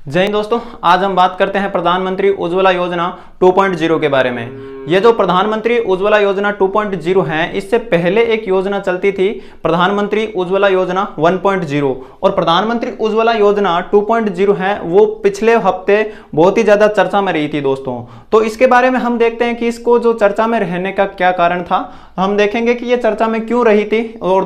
जय हिंद दोस्तों, आज हम बात करते हैं प्रधानमंत्री उज्ज्वला योजना 2.0 के बारे में। ये जो प्रधानमंत्री उज्ज्वला योजना 2.0 है, इससे पहले एक योजना चलती थी प्रधानमंत्री उज्ज्वला योजना 1.0 और प्रधानमंत्री उज्ज्वला योजना 2.0 है वो पिछले हफ्ते बहुत ही ज्यादा चर्चा में रही थी दोस्तों। तो इसके बारे में हम देखते हैं कि इसको जो चर्चा में रहने का क्या कारण था। हम देखेंगे कि ये चर्चा में क्यों रही थी और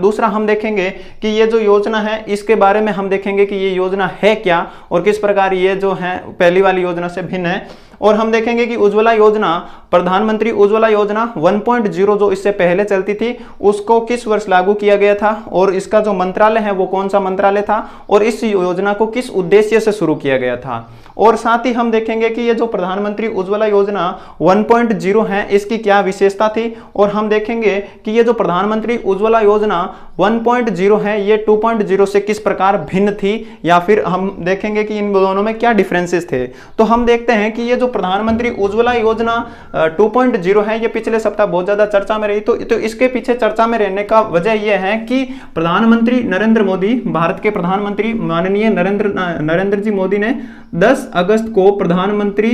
दूसरा हम देखेंगे कि ये जो योजना है इसके बारे में हम देखेंगे कि ये योजना है क्या और किस प्रकार ये जो है पहली वाली योजना से भिन्न है। और हम देखेंगे कि उज्ज्वला योजना, प्रधानमंत्री उज्ज्वला योजना 1.0 जो इससे पहले चलती थी उसको किस वर्ष लागू किया गया था और इसका जो मंत्रालय है वो कौन सा मंत्रालय था और इस योजना को किस उद्देश्य से शुरू किया गया था। और साथ ही हम देखेंगे कि ये जो प्रधानमंत्री उज्ज्वला योजना 1.0 है इसकी क्या विशेषता थी और हम देखेंगे कि ये जो प्रधानमंत्री उज्ज्वला योजना 1.0 है ये 2.0 से किस प्रकार भिन्न थी या फिर हम देखेंगे कि इन दोनों में क्या डिफरेंसेस थे। तो हम देखते हैं कि ये जो प्रधानमंत्री उज्ज्वला योजना 2.0 है ये पिछले सप्ताह बहुत ज्यादा चर्चा में रही। तो इसके पीछे चर्चा में रहने का वजह यह है कि प्रधानमंत्री नरेंद्र मोदी, भारत के प्रधानमंत्री माननीय नरेंद्र जी मोदी ने 10 अगस्त को प्रधानमंत्री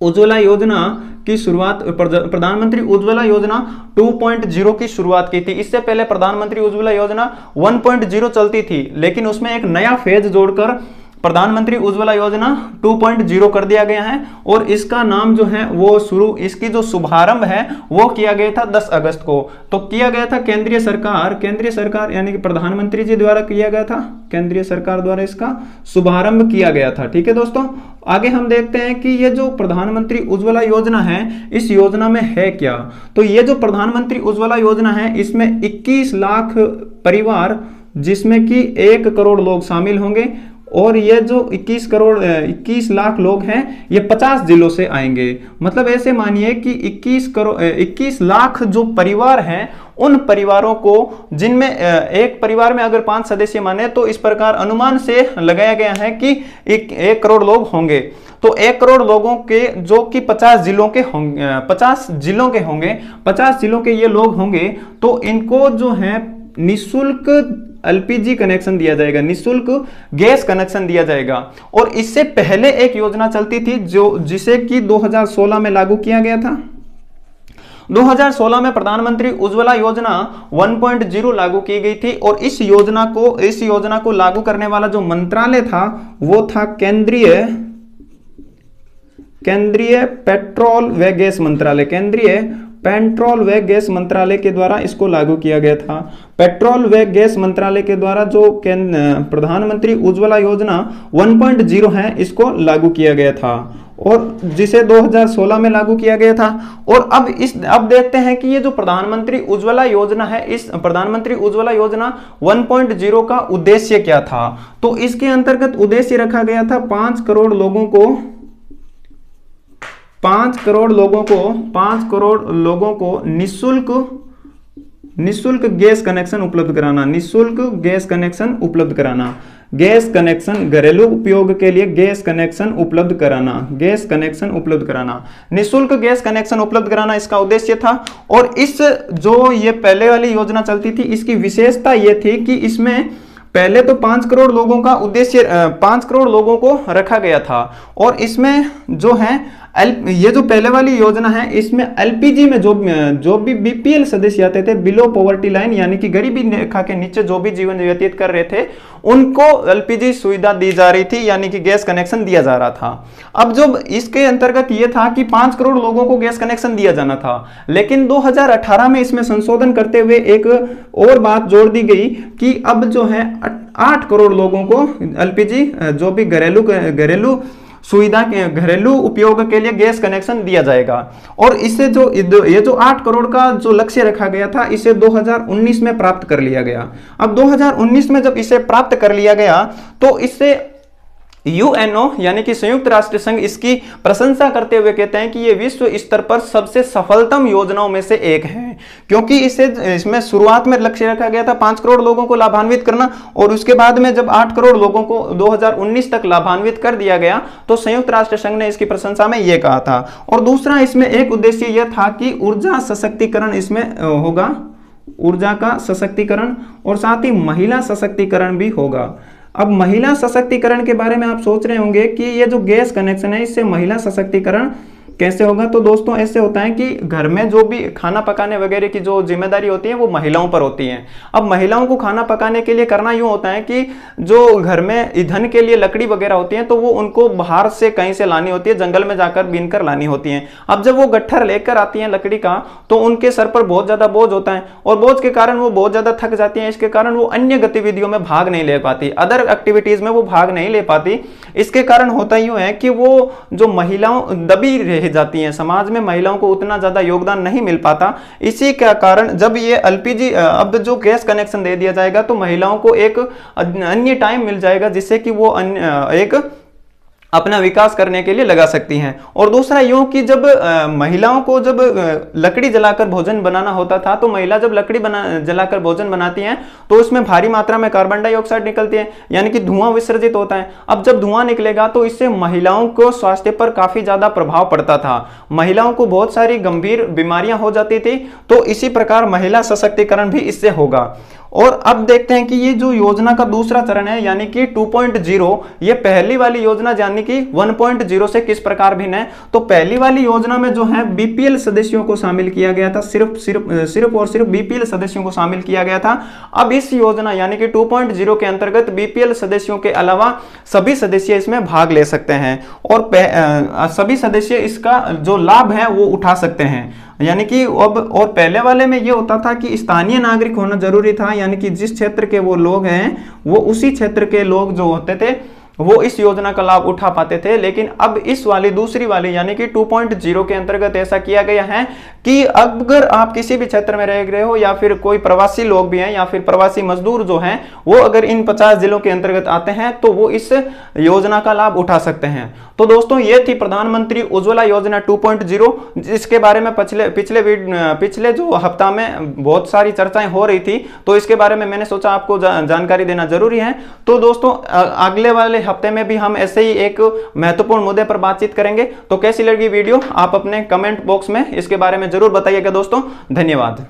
उज्ज्वला योजना की शुरुआत, प्रधानमंत्री उज्ज्वला योजना 2.0 की शुरुआत की थी। इससे पहले प्रधानमंत्री उज्ज्वला योजना 1.0 चलती थी, लेकिन उसमें एक नया फेज जोड़कर प्रधानमंत्री उज्ज्वला योजना 2.0 कर दिया गया है और इसका नाम जो है वो इसकी जो शुभारंभ है वो किया गया था 10 अगस्त को। तो किया गया था केंद्रीय सरकार यानी कि प्रधानमंत्री जी द्वारा किया गया था, केंद्रीय सरकार द्वारा इसका शुभारंभ किया गया था। ठीक है दोस्तों, आगे हम देखते हैं कि ये जो प्रधानमंत्री उज्ज्वला योजना है इस योजना में है क्या। तो ये जो प्रधानमंत्री उज्ज्वला योजना है इसमें 21 लाख परिवार जिसमें कि 1 करोड़ लोग शामिल होंगे और ये जो 21 लाख लोग हैं ये 50 जिलों से आएंगे। मतलब ऐसे मानिए कि 21 लाख जो परिवार हैं उन परिवारों को, जिनमें एक परिवार में अगर 5 सदस्य माने तो इस प्रकार अनुमान से लगाया गया है कि 1 करोड़ लोग होंगे। तो 1 करोड़ लोगों के जो कि 50 जिलों के होंगे, 50 जिलों के ये लोग होंगे तो इनको जो है निःशुल्क एलपीजी कनेक्शन दिया जाएगा, निःशुल्क गैस कनेक्शन दिया जाएगा। और इससे पहले एक योजना चलती थी जिसे कि 2016 में लागू किया गया था। 2016 में प्रधानमंत्री उज्ज्वला योजना 1.0 लागू की गई थी और इस योजना को लागू करने वाला जो मंत्रालय था वो था केंद्रीय पेट्रोल व गैस मंत्रालय, केंद्रीय पेट्रोल व गैस मंत्रालय के द्वारा इसको लागू किया गया था। पेट्रोल व गैस मंत्रालय के द्वारा जो प्रधानमंत्री उज्ज्वला योजना 1.0 है इसको लागू किया गया था और जिसे 2016 में लागू किया गया था। और अब देखते हैं कि ये जो प्रधानमंत्री उज्ज्वला योजना है, इस प्रधानमंत्री उज्ज्वला योजना 1.0 का उद्देश्य क्या था। तो इसके अंतर्गत उद्देश्य रखा गया था 5 करोड़ लोगों को निःशुल्क गैस कनेक्शन उपलब्ध कराना, निःशुल्क गैस कनेक्शन उपलब्ध कराना, गैस कनेक्शन घरेलू उपयोग के लिए गैस कनेक्शन उपलब्ध कराना, निःशुल्क गैस कनेक्शन उपलब्ध कराना इसका उद्देश्य था। और इस जो ये पहले वाली योजना चलती थी इसकी विशेषता ये थी कि इसमें पहले तो 5 करोड़ लोगों का उद्देश्य, 5 करोड़ लोगों को रखा गया था और इसमें जो है ये जो पहले वाली योजना है इसमें एलपीजी में जो भी बीपीएल सदस्य आते थे, बिलो पॉवर्टी लाइन यानी कि गरीबी रेखा के नीचे जो भी जीवन व्यतीत कर रहे थे उनको एलपीजी सुविधा दी जा रही थी यानी कि गैस कनेक्शन दिया जा रहा था। अब जो इसके अंतर्गत ये था कि 5 करोड़ लोगों को गैस कनेक्शन दिया जाना था, लेकिन 2018 में इसमें संशोधन करते हुए एक और बात जोड़ दी गई कि अब जो है 8 करोड़ लोगों को एलपीजी जो भी घरेलू सुविधा के घरेलू उपयोग के लिए गैस कनेक्शन दिया जाएगा। और इससे ये जो 8 करोड़ का जो लक्ष्य रखा गया था इसे 2019 में प्राप्त कर लिया गया। अब 2019 में जब इसे प्राप्त कर लिया गया तो इससे यूएनओ यानी कि संयुक्त राष्ट्र संघ इसकी प्रशंसा करते हुए कहते हैं कि यह विश्व स्तर पर सबसे सफलतम योजनाओं में से एक है, क्योंकि इसमें शुरुआत में लक्ष्य रखा गया था 5 करोड़ लोगों को लाभान्वित करना और उसके बाद में जब 8 करोड़ लोगों को 2019 तक लाभान्वित कर दिया गया तो संयुक्त राष्ट्र संघ ने इसकी प्रशंसा में यह कहा था। और दूसरा इसमें एक उद्देश्य यह था कि ऊर्जा सशक्तिकरण इसमें होगा, ऊर्जा का सशक्तिकरण और साथ ही महिला सशक्तिकरण भी होगा। अब महिला सशक्तिकरण के बारे में आप सोच रहे होंगे कि ये जो गैस कनेक्शन है इससे महिला सशक्तिकरण कैसे होगा। तो दोस्तों ऐसे होता है कि घर में जो भी खाना पकाने वगैरह की जो जिम्मेदारी होती है वो महिलाओं पर होती है। अब महिलाओं को खाना पकाने के लिए करना यूं होता है कि जो घर में ईंधन के लिए लकड़ी वगैरह होती है तो वो उनको बाहर से कहीं से लानी होती है, जंगल में जाकर बीन कर लानी होती है। अब जब वो गट्ठर लेकर आती हैं लकड़ी का तो उनके सर पर बहुत ज्यादा बोझ होता है और बोझ के कारण वो बहुत ज्यादा थक जाती है। इसके कारण वो अन्य गतिविधियों में भाग नहीं ले पाती, अदर एक्टिविटीज में वो भाग नहीं ले पाती। इसके कारण होता यूं है कि वो जो महिलाओं दबी रह जाती हैं, समाज में महिलाओं को उतना ज्यादा योगदान नहीं मिल पाता। इसी के कारण जब ये एलपीजी अब जो गैस कनेक्शन दे दिया जाएगा तो महिलाओं को एक अन्य टाइम मिल जाएगा जिससे कि वो एक अपना विकास करने के लिए लगा सकती हैं। और दूसरा यूं कि जब महिलाओं को जब लकड़ी जलाकर भोजन बनाना होता था तो महिला जब लकड़ी जलाकर भोजन बनाती हैं तो उसमें भारी मात्रा में कार्बन डाइऑक्साइड निकलती है, यानी कि धुआं विसर्जित होता है। अब जब धुआं निकलेगा तो इससे महिलाओं को स्वास्थ्य पर काफी ज्यादा प्रभाव पड़ता था, महिलाओं को बहुत सारी गंभीर बीमारियां हो जाती थी। तो इसी प्रकार महिला सशक्तिकरण भी इससे होगा। और अब देखते हैं कि ये जो योजना का दूसरा चरण है यानी कि 2.0, ये पहली वाली योजना यानी कि 1.0 से किस प्रकार भिन्न है। तो पहली वाली योजना में जो है बीपीएल सदस्यों को शामिल किया गया था, सिर्फ और सिर्फ बीपीएल सदस्यों को शामिल किया गया था। अब इस योजना यानी कि 2.0 के अंतर्गत बीपीएल सदस्यों के अलावा सभी सदस्य इसमें भाग ले सकते हैं और सभी सदस्य इसका जो लाभ है वो उठा सकते हैं। यानी कि अब और पहले वाले में ये होता था कि स्थानीय नागरिक होना जरूरी था, यानी कि जिस क्षेत्र के वो लोग हैं वो उसी क्षेत्र के लोग जो होते थे वो इस योजना का लाभ उठा पाते थे। लेकिन अब इस वाली दूसरी वाली यानी कि 2.0 के अंतर्गत ऐसा किया गया है कि अगर आप किसी भी क्षेत्र में रह रहे हो या फिर कोई प्रवासी लोग भी हैं या फिर प्रवासी मजदूर जो हैं वो अगर इन 50 जिलों के अंतर्गत आते हैं तो वो इस योजना का लाभ उठा सकते हैं। तो दोस्तों ये थी प्रधानमंत्री उज्ज्वला योजना 2.0, जिसके बारे में पिछले जो हफ्ता में बहुत सारी चर्चाएं हो रही थी, तो इसके बारे में मैंने सोचा आपको जानकारी देना जरूरी है। तो दोस्तों अगले वाले हफ्ते में भी हम ऐसे ही एक महत्वपूर्ण मुद्दे पर बातचीत करेंगे। तो कैसी लगी वीडियो आप अपने कमेंट बॉक्स में इसके बारे में जरूर बताइएगा दोस्तों। धन्यवाद।